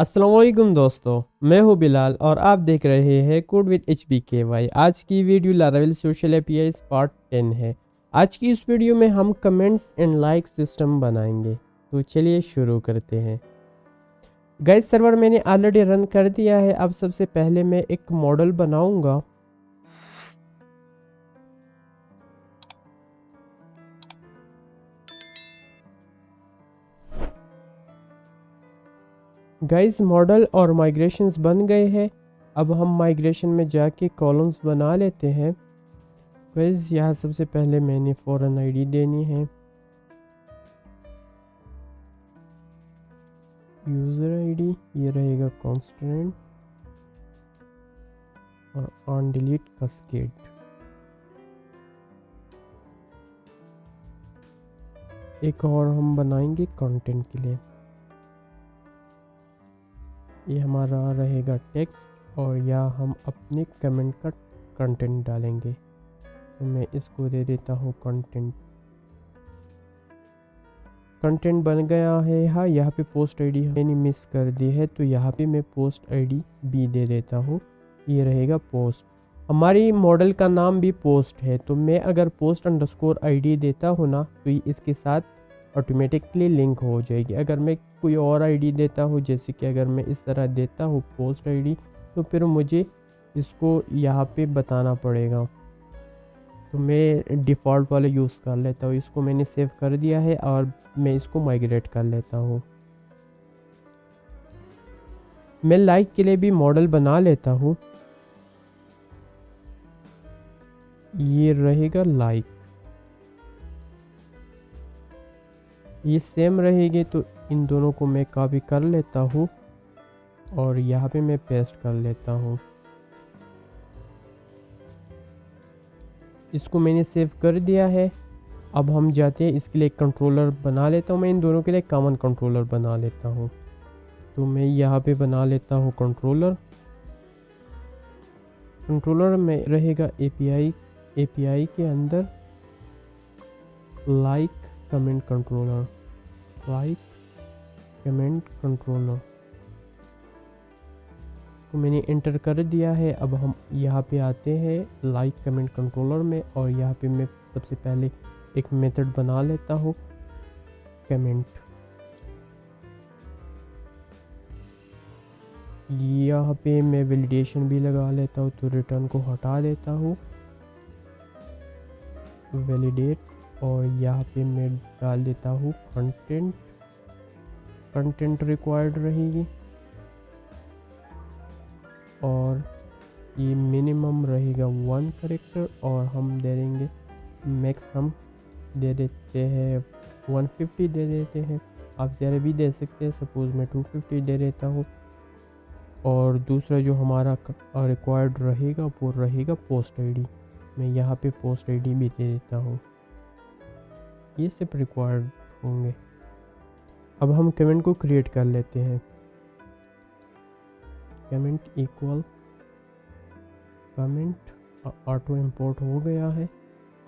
अस्सलाम वालेकुम दोस्तों, मैं हूं बिलाल और आप देख रहे हैं कोड विद HBKY। आज की video Laravel social API part 10 है। आज की इस वीडियो में हम कमेंट्स एंड लाइक सिस्टम बनाएंगे। तो चलिए शुरू करते हैं। गाइस सर्वर मैंने ऑलरेडी रन कर दिया है। अब सबसे पहले मैं एक मॉडल बनाऊंगा। गाइस मॉडल और माइग्रेशंस बन गए हैं। अब हम माइग्रेशन में जाके कॉलम्स बना लेते हैं। गाइस यहाँ सबसे पहले मैंने फॉरेन आईडी देनी है। यूज़र आईडी ये रहेगा कांस्टेंट और ऑन डिलीट कास्केड। एक और हम बनाएंगे कंटेंट के लिए। ये हमारा रहेगा टेक्स्ट और या हम अपने कमेंट का कंटेंट डालेंगे। तो मैं इसको दे देता हूँ कंटेंट। कंटेंट बन गया है। हाँ, यहाँ पे पोस्ट आईडी मैंने मिस कर दी है, तो यहाँ पे मैं पोस्ट आईडी भी दे देता हूँ। ये रहेगा पोस्ट। हमारी मॉडल का नाम भी पोस्ट है, तो मैं अगर पोस्ट अंडरस्कोर आईडी देता हूँ ना, तो ये इसके साथ ऑटोमेटिकली लिंक हो जाएगी। अगर मैं कोई और आईडी देता हूँ, जैसे कि अगर मैं इस तरह देता हूँ पोस्ट आईडी, तो फिर मुझे इसको यहाँ पे बताना पड़ेगा। तो मैं डिफ़ॉल्ट वाला यूज़ कर लेता हूँ। इसको मैंने सेव कर दिया है और मैं इसको माइग्रेट कर लेता हूँ। मैं लाइक के लिए भी मॉडल बना लेता हूँ। ये रहेगा लाइक। ये सेम रहेगी, तो इन दोनों को मैं कॉपी कर लेता हूँ और यहाँ पे मैं पेस्ट कर लेता हूँ। इसको मैंने सेव कर दिया है। अब हम जाते हैं, इसके लिए एक कंट्रोलर बना लेता हूँ। मैं इन दोनों के लिए कॉमन कंट्रोलर बना लेता हूँ। तो मैं यहाँ पे बना लेता हूँ कंट्रोलर। कंट्रोलर में रहेगा एपीआई के अंदर like comment controller. Like comment controller तो मैंने एंटर कर दिया है। अब हम यहाँ पे आते हैं लाइक कमेंट कंट्रोलर में, और यहाँ पे मैं सबसे पहले एक मेथड बना लेता हूँ कमेंट। यहाँ पे मैं वैलिडेशन भी लगा लेता हूँ, तो रिटर्न को हटा देता हूँ वैलिडेट, और यहाँ पे मैं डाल देता हूँ कंटेंट रिक्वायर्ड रहेगी, और ये मिनिमम रहेगा 1 करेक्टर, और हम दे देंगे मैक्स हम दे देते हैं 150 दे देते हैं। आप ज़्यादा भी दे सकते हैं, सपोज़ मैं 250 दे देता हूँ। और दूसरा जो हमारा रिक्वायर्ड रहेगा वो रहेगा पोस्ट आईडी। मैं यहाँ पे पोस्ट आईडी भी दे देता हूँ। ये सब रिक्वायर्ड होंगे। अब हम कमेंट को क्रिएट कर लेते हैं। Comment equal comment auto import हो गया है।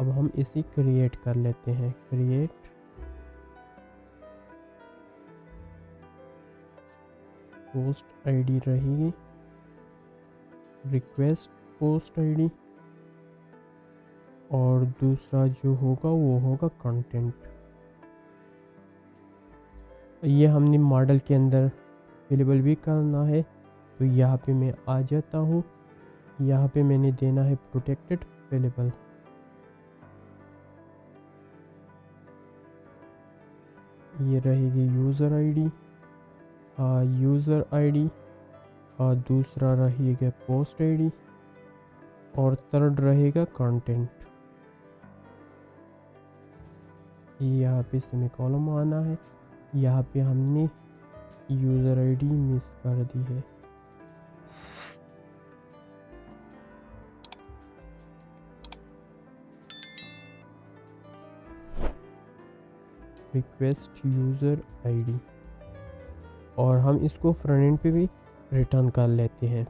अब हम इसे क्रिएट कर लेते हैं। क्रिएट पोस्ट आईडी रहेगी, रिक्वेस्ट पोस्ट आईडी, और दूसरा जो होगा वो होगा कंटेंट। ये हमने मॉडल के अंदर अवेलेबल भी करना है। तो यहाँ पे मैं आ जाता हूँ। यहाँ पे मैंने देना है प्रोटेक्टेड अवेलेबल। ये रहेगी यूज़र आईडी, और दूसरा रहेगा पोस्ट आईडी, और थर्ड रहेगा कंटेंट। यहाँ पे सेमीकोलन आना है। यहाँ पे हमने यूज़र आईडी मिस कर दी है। रिक्वेस्ट यूज़र आईडी, और हम इसको फ्रंट एंड पे भी रिटर्न कर लेते हैं।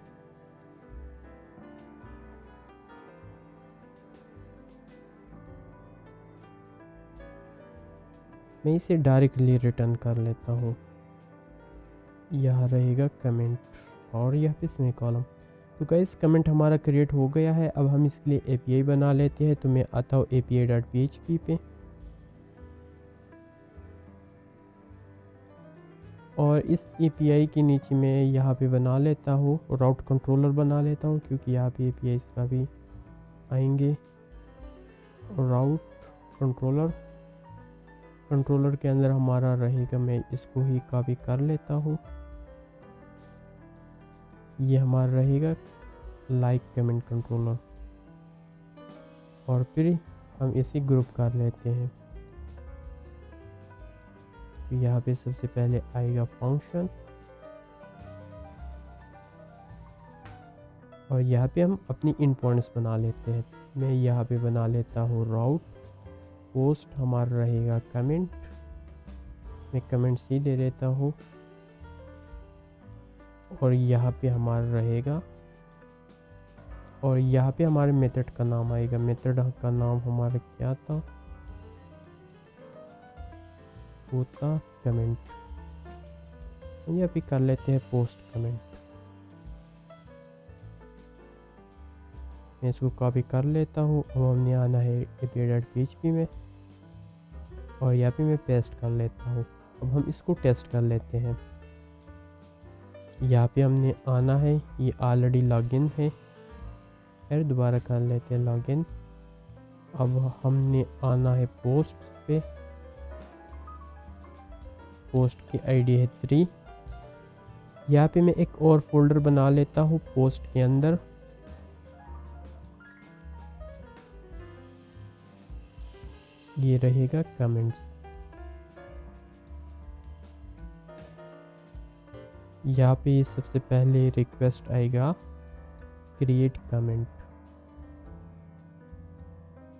मैं इसे डायरेक्टली रिटर्न कर लेता हूँ। यहाँ रहेगा कमेंट और यहाँ पे सेमी कॉलम। तो गाइस कमेंट हमारा क्रिएट हो गया है। अब हम इसके लिए एपीआई बना लेते हैं। तो मैं आता हूँ api.php पे और इस एपीआई के नीचे मैं यहाँ पे बना लेता हूँ राउट कंट्रोलर बना लेता हूँ, क्योंकि यहाँ पे एपीआई का भी आएंगे। राउट कंट्रोलर के अंदर हमारा रहेगा, मैं इसको ही कॉपी कर लेता हूँ। ये हमारा रहेगा लाइक कमेंट कंट्रोलर और फिर हम इसे ग्रुप कर लेते हैं। तो यहाँ पे सबसे पहले आएगा फंक्शन और यहाँ पे हम अपनी इन पॉइंट्स बना लेते हैं। मैं यहाँ पे बना लेता हूँ राउट पोस्ट, हमारा रहेगा कमेंट, मैं कमेंट सी दे देता हूँ और यहाँ पे हमारा रहेगा और यहाँ पे हमारे मेथड का नाम आएगा। मेथड का नाम हमारा क्या था, होता कमेंट। यहाँ पे कर लेते हैं पोस्ट कमेंट। मैं इसको कॉपी कर लेता हूँ। अब हमने आना है api.php में और यहाँ पे मैं पेस्ट कर लेता हूँ। अब हम इसको टेस्ट कर लेते हैं। यहाँ पे हमने आना है, ये ऑलरेडी लॉगिन है, फिर दोबारा कर लेते हैं लॉगिन। अब हमने आना है पोस्ट पे, पोस्ट की आईडी है 3। यहाँ पे मैं एक और फोल्डर बना लेता हूँ पोस्ट के अंदर। ये रहेगा कमेंट्स। यहाँ पे सबसे पहले रिक्वेस्ट आएगा क्रिएट कमेंट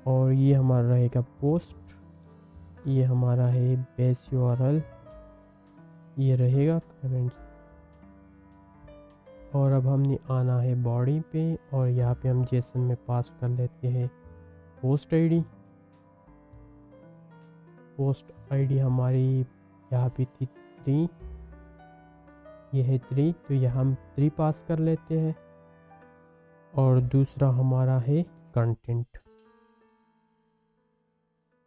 और ये हमारा रहेगा पोस्ट। ये हमारा है बेस यूआरएल, ये रहेगा कमेंट्स। और अब हमने आना है बॉडी पे और यहाँ पे हम जेसन में पास कर लेते हैं पोस्ट आईडी। पोस्ट आईडी हमारी यहाँ पे थी 3, ये है 3, तो यहाँ हम 3 पास कर लेते हैं। और दूसरा हमारा है कंटेंट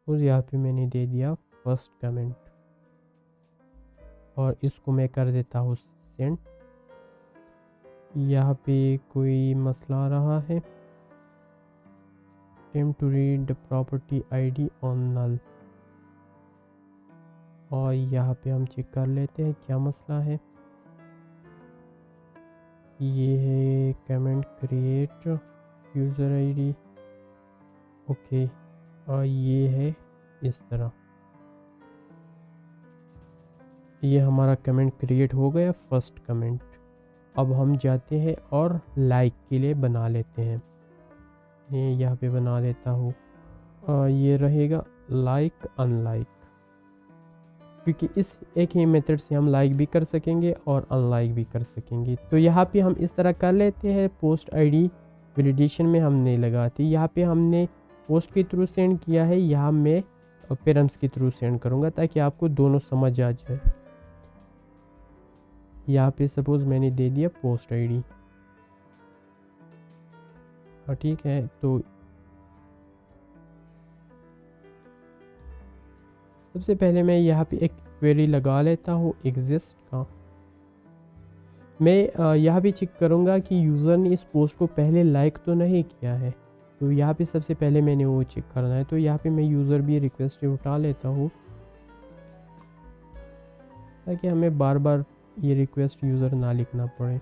और यहाँ पे मैंने दे दिया फर्स्ट कमेंट और इसको मैं कर देता हूँ सेंड। यहाँ पे कोई मसला आ रहा है, attempt to read the property ID on null। और यहाँ पे हम चेक कर लेते हैं क्या मसला है। ये है comment create user ID, okay. और ये है इस तरह, ये हमारा कमेंट क्रिएट हो गया फर्स्ट कमेंट। अब हम जाते हैं और लाइक के लिए बना लेते हैं। ये यहाँ पे बना लेता हूँ, ये रहेगा लाइक अनलाइक, क्योंकि इस एक ही मेथड से हम लाइक भी कर सकेंगे और अनलाइक भी कर सकेंगे। तो यहाँ पे हम इस तरह कर लेते हैं। पोस्ट आईडी वैलिडेशन में हम नहीं लगाते, यहाँ पे हमने पोस्ट के थ्रू सेंड किया है, यहाँ मैं पेरेंट्स के थ्रू सेंड करूँगा ताकि आपको दोनों समझ आ जाए। यहाँ पे सपोज मैंने दे दिया पोस्ट आईडी, हाँ ठीक है। तो सबसे पहले मैं यहाँ पे एक क्वेरी लगा लेता हूँ एग्जिस्ट का। मैं यहाँ भी चेक करूँगा कि यूज़र ने इस पोस्ट को पहले लाइक तो नहीं किया है, तो यहाँ पे सबसे पहले मैंने वो चेक करना है। तो यहाँ पे मैं यूज़र भी रिक्वेस्ट उठा लेता हूँ ताकि हमें बार बार ये रिक्वेस्ट यूज़र ना लिखना पड़े।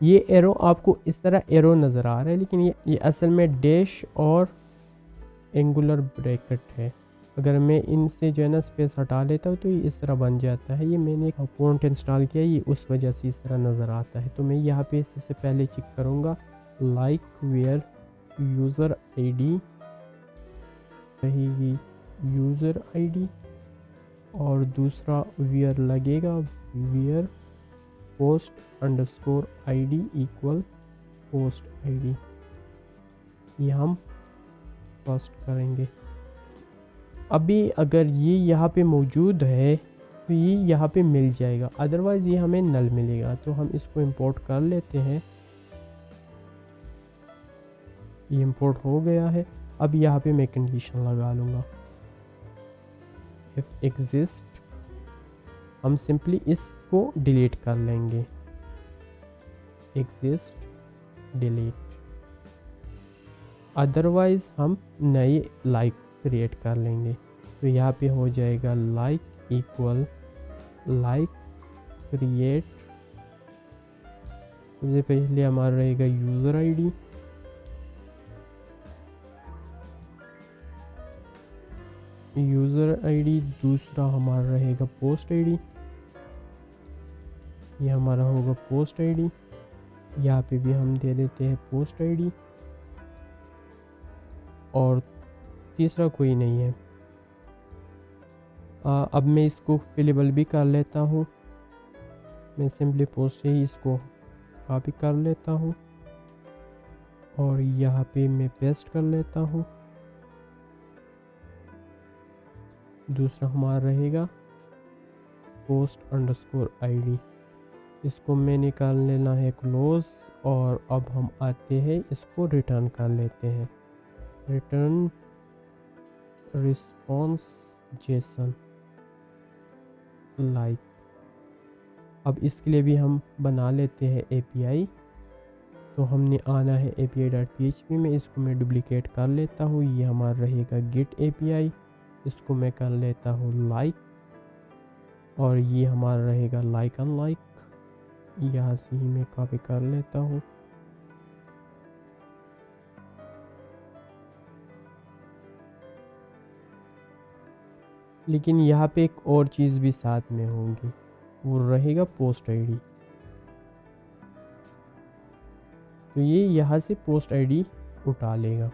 ये एरो आपको इस तरह एरो नज़र आ रहा है, लेकिन ये असल में डैश और एंगुलर ब्रैकेट है। अगर मैं इनसे जो है ना स्पेस हटा लेता हूँ तो ये इस तरह बन जाता है। ये मैंने एक फॉन्ट इंस्टॉल किया, ये उस वजह से इस तरह नज़र आता है। तो मैं यहाँ पे सबसे पहले चेक करूँगा लाइक वेयर यूज़र आईडी रहेगी यूज़र आईडी और दूसरा वेयर लगेगा where post underscore ID equal post ID. ये हम फर्स्ट करेंगे। अभी अगर ये यहाँ पे मौजूद है तो ये यहाँ पे मिल जाएगा, अदरवाइज़ ये हमें नल मिलेगा। तो हम इसको इंपोर्ट कर लेते हैं। ये इंपोर्ट हो गया है। अब यहाँ पे मैं कंडीशन लगा लूँगा, इफ एग्जिस्ट। हम सिंपली इसको डिलीट कर लेंगे, एग्जिस्ट डिलीट। अदरवाइज़ हम नए लाइक क्रिएट कर लेंगे। तो यहाँ पे हो जाएगा लाइक इक्वल लाइक क्रिएट। सबसे पहले हमारा रहेगा यूज़र आईडी, यूज़र आईडी। दूसरा हमारा रहेगा पोस्ट आईडी, ये हमारा होगा पोस्ट आईडी। यहाँ पे भी हम दे देते हैं पोस्ट आईडी। और तीसरा कोई नहीं है। अब मैं इसको फिलेबल भी कर लेता हूँ। मैं सिंपली पोस्ट से ही इसको कॉपी कर लेता हूँ और यहाँ पे मैं पेस्ट कर लेता हूँ। दूसरा हमारा रहेगा पोस्ट अंडरस्कोर आईडी, इसको मैं निकाल लेना है क्लोज। और अब हम आते हैं, इसको रिटर्न कर लेते हैं, रिटर्न रिस्पॉन्स जेसन लाइक। अब इसके लिए भी हम बना लेते हैं एपीआई। तो हमने आना है api.php में, इसको मैं डुप्लीकेट कर लेता हूँ। ये हमारा रहेगा गेट एपीआई, इसको मैं कर लेता हूँ लाइक। और ये हमारा रहेगा लाइक अनलाइक, यहाँ से ही मैं कॉपी कर लेता हूँ। लेकिन यहाँ पे एक और चीज़ भी साथ में होगी, वो रहेगा पोस्ट आईडी। तो ये यहाँ से पोस्ट आईडी उठा लेगा।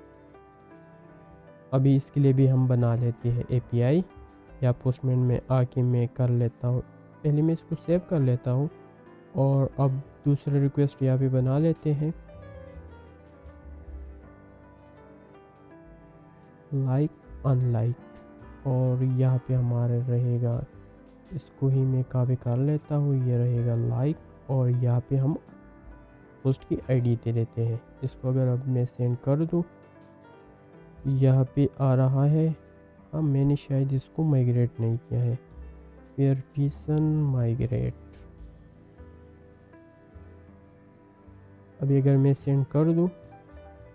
अभी इसके लिए भी हम बना लेते हैं एपीआई, या पोस्टमैन में आके मैं कर लेता हूँ। पहले मैं इसको सेव कर लेता हूँ और अब दूसरा रिक्वेस्ट यहाँ पे बना लेते हैं, लाइक अनलाइक। और यहाँ पे हमारे रहेगा, इसको ही मैं कॉपी कर लेता हूँ, ये रहेगा लाइक। और यहाँ पे हम पोस्ट की आईडी दे देते हैं। इसको अगर अब मैं सेंड कर दूँ, यहाँ पे आ रहा है। हाँ, मैंने शायद इसको माइग्रेट नहीं किया है, पेर्टिसन माइग्रेट। अभी अगर मैं सेंड कर दूँ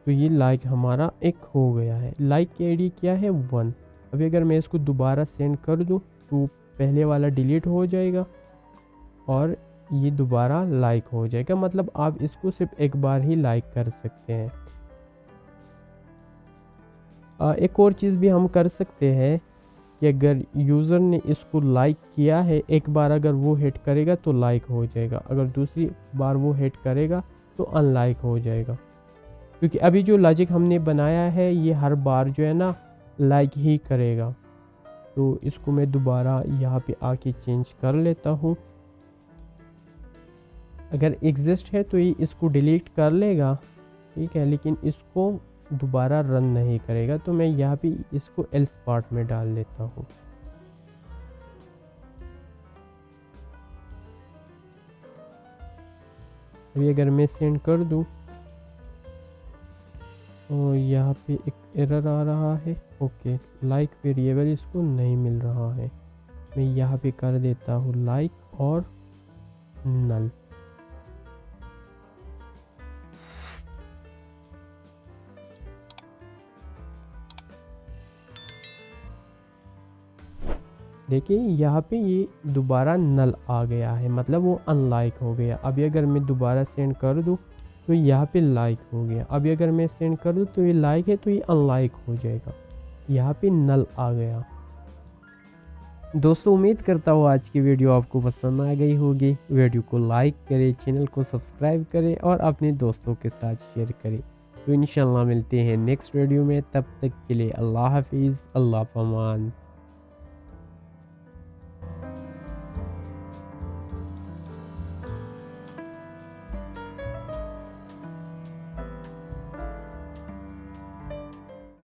तो ये लाइक हमारा एक हो गया है। लाइक की आईडी क्या है 1। अभी अगर मैं इसको दोबारा सेंड कर दूँ तो पहले वाला डिलीट हो जाएगा और ये दोबारा लाइक हो जाएगा। मतलब आप इसको सिर्फ एक बार ही लाइक कर सकते हैं। एक और चीज़ भी हम कर सकते हैं कि अगर यूज़र ने इसको लाइक किया है, एक बार अगर वो हिट करेगा तो लाइक हो जाएगा, अगर दूसरी बार वो हिट करेगा तो अनलाइक हो जाएगा। क्योंकि अभी जो लॉजिक हमने बनाया है ये हर बार जो है ना लाइक ही करेगा। तो इसको मैं दोबारा यहाँ पे आके चेंज कर लेता हूँ। अगर एग्जिस्ट है तो ये इसको डिलीट कर लेगा, ठीक है, लेकिन इसको दोबारा रन नहीं करेगा। तो मैं यहाँ पे इसको एल्स पार्ट में डाल लेता हूँ। अभी अगर मैं सेंड कर दूँ तो यहाँ पे एक एरर आ रहा है। ओके, लाइक वेरिएबल इसको नहीं मिल रहा है। मैं यहाँ पे कर देता हूँ लाइक और नल। देखिए यहाँ पे ये दोबारा नल आ गया है, मतलब वो अनलाइक हो गया। अभी अगर मैं दोबारा सेंड कर दूँ तो यहाँ पे लाइक हो गया। अभी अगर मैं सेंड कर दूँ तो ये लाइक है तो ये अनलाइक हो जाएगा, यहाँ पे नल आ गया। दोस्तों, उम्मीद करता हूँ आज की वीडियो आपको पसंद आ गई होगी। वीडियो को लाइक करें, चैनल को सब्सक्राइब करें और अपने दोस्तों के साथ शेयर करें। तो इंशाल्लाह मिलते हैं नेक्स्ट वीडियो में। तब तक के लिए अल्लाह हाफिज़, अल्लाह पमान।